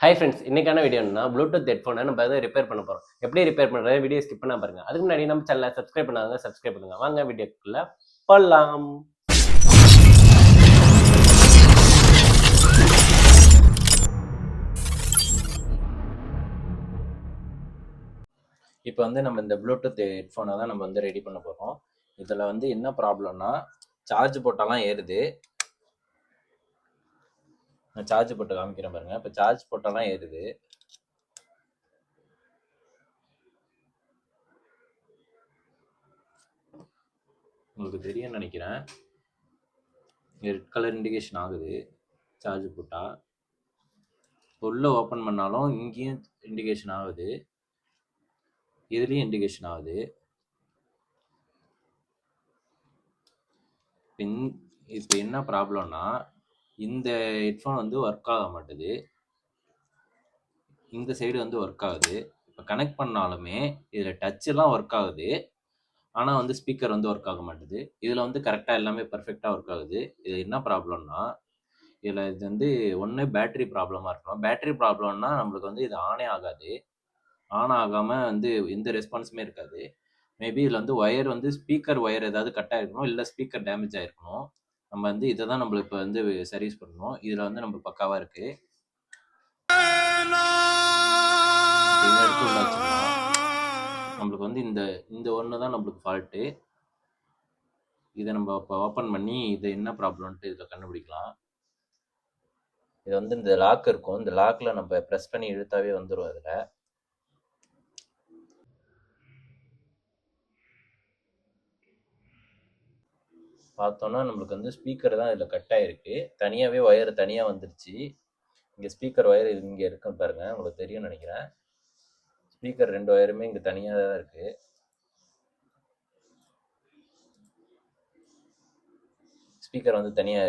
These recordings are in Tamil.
ஹாய் ஃப்ரெண்ட்ஸ், இன்னைக்கான வீடியோ என்னன்னா ப்ளூடூத் ஹெட்ஃபோனை நம்ம அதை ரிப்பேர் பண்ண போகிறோம். எப்படி ரிப்பேர் பண்ணுறது வீடியோ ஸ்கிப் பண்ணா பாருங்க. அதுக்கு முன்னாடி நம்ம சேனலை சப்ஸ்கிரைப் பண்ணாங்க, சப்ஸ்கிரைப் பண்ணுங்க. வாங்க வீடியோக்குள்ள போகலாம். இப்போ நம்ம இந்த ப்ளூடூத் ஹெட்ஃபோனை தான் நம்ம ரெடி பண்ண போகிறோம். இதில் என்ன ப்ராப்ளம்னா, சார்ஜ் போட்டாலாம் ஏறுது. நான் சார்ஜ் போட்டு காமிக்கிறேன் பாருங்க. இப்போ சார்ஜ் போட்டாலாம் ஏறுது. உங்களுக்கு தெரியும்னு நினைக்கிறேன். ரெட் கலர் இண்டிகேஷன் ஆகுது சார்ஜ் போட்டால். உள்ள ஓப்பன் பண்ணாலும் இங்கேயும் இண்டிகேஷன் ஆகுது, இதுலேயும் இண்டிகேஷன் ஆகுது. இப்போ என்ன ப்ராப்ளம்னா, இந்த ஹெட்ஃபோன் ஒர்க் ஆக மாட்டுது. இந்த சைடு ஒர்க் ஆகுது. இப்போ கனெக்ட் பண்ணாலுமே இதில் டச்செல்லாம் ஒர்க் ஆகுது, ஆனால் ஸ்பீக்கர் ஒர்க் ஆக மாட்டுது. இதில் கரெக்டாக எல்லாமே பர்ஃபெக்டாக ஒர்க் ஆகுது. இது என்ன ப்ராப்ளம்னா, இதில் இது ஒன்று பேட்டரி ப்ராப்ளமாக இருக்கணும். பேட்டரி ப்ராப்ளம்னா நம்மளுக்கு இது ஆனே ஆகாது. ஆன் ஆகாமல் எந்த ரெஸ்பான்ஸுமே இருக்காது. மேபி இதில் ஒயர் ஸ்பீக்கர் ஒயர் ஏதாவது கட் ஆகிருக்கணும், இல்லை ஸ்பீக்கர் டேமேஜ் ஆகிருக்கணும். நம்ம இதை தான் நம்மளுக்கு இப்போ சர்வீஸ் பண்ணணும். இதில் நம்ம பக்காவாக இருக்குது. இந்த இடத்துல வச்சுக்கலாம். நம்மளுக்கு இந்த ஒன்று தான் நம்மளுக்கு ஃபால்ட்டு. இதை நம்ம இப்போ ஓப்பன் பண்ணி இது என்ன ப்ராப்ளம்ன்ட்டு இதில் கண்டுபிடிக்கலாம். இது இந்த லாக் இருக்கும். இந்த லாக்கில் நம்ம ப்ரெஸ் பண்ணி இழுத்தாவே வந்துடும். அதில் பார்த்தோன்னா நம்மளுக்கு ஸ்பீக்கர் தான் இதில் கட் ஆகிருக்கு. தனியாகவே ஒயர் தனியாக வந்துருச்சு. இங்கே ஸ்பீக்கர் ஒயர் இது இங்கே இருக்குன்னு பாருங்கள், உங்களுக்கு தெரியும்னு நினைக்கிறேன். ஸ்பீக்கர் 2 ஒயருமே இங்கே தனியாக தான் இருக்குது. ஸ்பீக்கர் தனியாக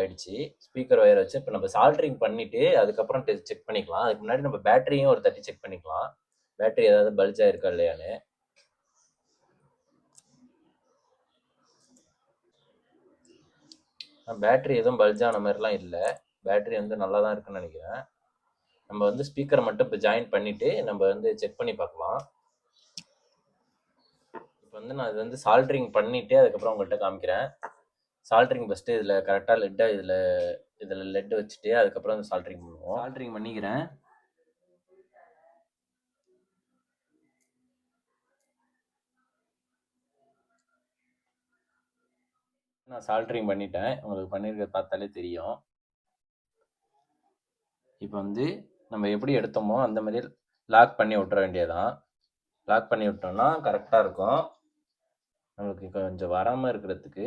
ஆயிடுச்சு. ஸ்பீக்கர் ஒயர் வச்சு இப்போ நம்ம சால்ட்ரிங் பண்ணிவிட்டு அதுக்கப்புறம் செக் பண்ணிக்கலாம். அதுக்கு முன்னாடி நம்ம பேட்டரியும் ஒரு தட்டி செக் பண்ணிக்கலாம், பேட்டரி ஏதாவது பல்ஜ் ஆயிருக்கா இல்லையான்னு. பேட்டரி எதுவும் பல்ஜ் ஆன மாதிரிலாம் இல்லை. பேட்டரி நல்லா தான் இருக்குன்னு நினைக்கிறேன். நம்ம ஸ்பீக்கரை மட்டும் இப்போ ஜாயின் பண்ணிவிட்டு நம்ம செக் பண்ணி பார்க்கலாம். இப்போ நான் இது சால்ட்ரிங் பண்ணிவிட்டு அதுக்கப்புறம் உங்கள்கிட்ட காமிக்கிறேன். சால்ட்ரிங் ஃபஸ்ட்டு இதில் கரெக்டாக லெட்டை இதில் லெட் வச்சுட்டு அதுக்கப்புறம் சால்ட்ரிங் பண்ணுவோம். சால்ட்ரிங் பண்ணிக்கிறேன். நான் சால்ட்ரிங் பண்ணிட்டேன், உங்களுக்கு பண்ணியிருக்க பார்த்தாலே தெரியும். இப்போ நம்ம எப்படி எடுத்தோமோ அந்த மாதிரி லாக் பண்ணி விட்டுற வேண்டியதான். லாக் பண்ணி விட்டோம்னா கரெக்டாக இருக்கும். நம்மளுக்கு கொஞ்சம் வராமல் இருக்கிறதுக்கு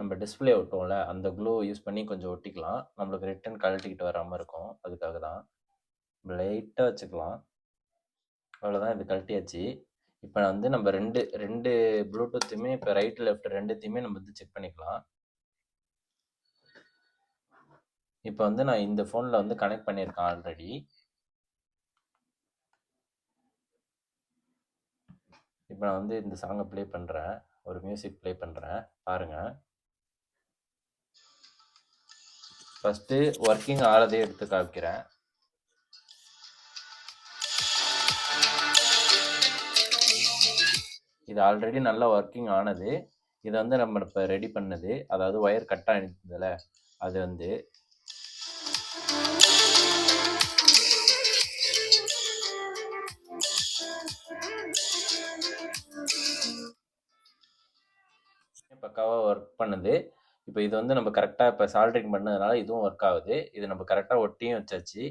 நம்ம டிஸ்பிளே ஒட்டுவோம்ல, அந்த க்ளூ யூஸ் பண்ணி கொஞ்சம் ஒட்டிக்கலாம். நம்மளுக்கு ரிட்டன் கழட்டிக்கிட்டு வராமல் இருக்கும், அதுக்காக தான். லைட்டாக வச்சுக்கலாம், அவ்வளோதான். இது கழட்டியாச்சு. இப்போ நம்ம ரெண்டு ப்ளூடூத்துமே இப்போ ரைட் லெஃப்ட் ரெண்டுத்தையுமே நம்ம செக் பண்ணிக்கலாம். இப்போ நான் இந்த ஃபோனில் கனெக்ட் பண்ணியிருக்கேன் ஆல்ரெடி. இப்போ நான் இந்த சாங்கை ப்ளே பண்ணுறேன், ஒரு மியூசிக் ப்ளே பண்ணுறேன் பாருங்கள். ஃபஸ்ட்டு ஒர்க்கிங் ஆறதே எடுத்து காமிக்கிறேன். இது ஆல்ரெடி நல்லா ஒர்க்கிங் ஆனது. இதை நம்ம இப்போ ரெடி பண்ணது, அதாவது ஒயர் கட் ஆகிருந்ததில்ல, அது பக்காவாக ஒர்க் பண்ணுது. இப்போ இது நம்ம கரெக்டாக இப்போ சால்ட்ரிங் பண்ணதுனால இதுவும் ஒர்க் ஆகுது. இது நம்ம கரெக்டாக ஒட்டியும் வச்சாச்சு,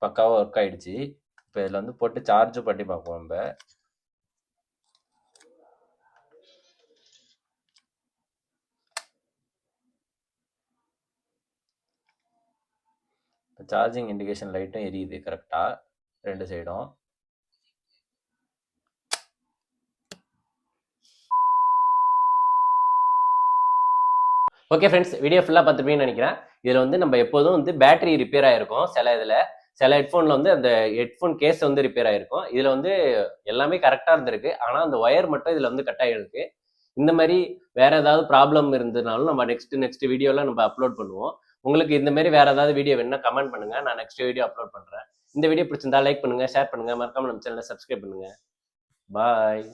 பக்காவாக ஒர்க் ஆகிடுச்சு. இப்போ இதில் போட்டு சார்ஜும் பண்ணி பார்ப்போம். நம்ம சார்ஜிங் இண்டிகேஷன் லைட்டும் எரியுது கரெக்டாக ரெண்டு சைடும். ஓகே ஃப்ரெண்ட்ஸ், வீடியோ ஃபுல்லாக பார்த்துருப்பீங்கன்னு நினைக்கிறேன். இதில் நம்ம எப்போதும் பேட்டரி ரிப்பேர் ஆகிருக்கும். சில ஹெட்ஃபோனில் அந்த ஹெட்ஃபோன் கேஸ் ரிப்பேர் ஆகிருக்கும். இதில் எல்லாமே கரெக்டாக இருந்திருக்கு, ஆனால் அந்த ஒயர் மட்டும் இதில் கட் ஆகிருக்கு. இந்த மாதிரி வேறு ஏதாவது ப்ராப்ளம் இருந்ததுனாலும் நம்ம நெக்ஸ்ட் வீடியோவில் நம்ம அப்லோட் பண்ணுவோம். உங்களுக்கு இந்த மாதிரி வேற ஏதாவது வீடியோ வேணும்னா கமெண்ட் பண்ணுங்க, நான் நெக்ஸ்ட் வீடியோ அப்லோட் பண்றேன். இந்த வீடியோ பிடிச்சிருந்தா லைக் பண்ணுங்க, ஷேர் பண்ணுங்க, மறக்காம நம்ம சேனலை சப்ஸ்கிரைப் பண்ணுங்க. பாய்.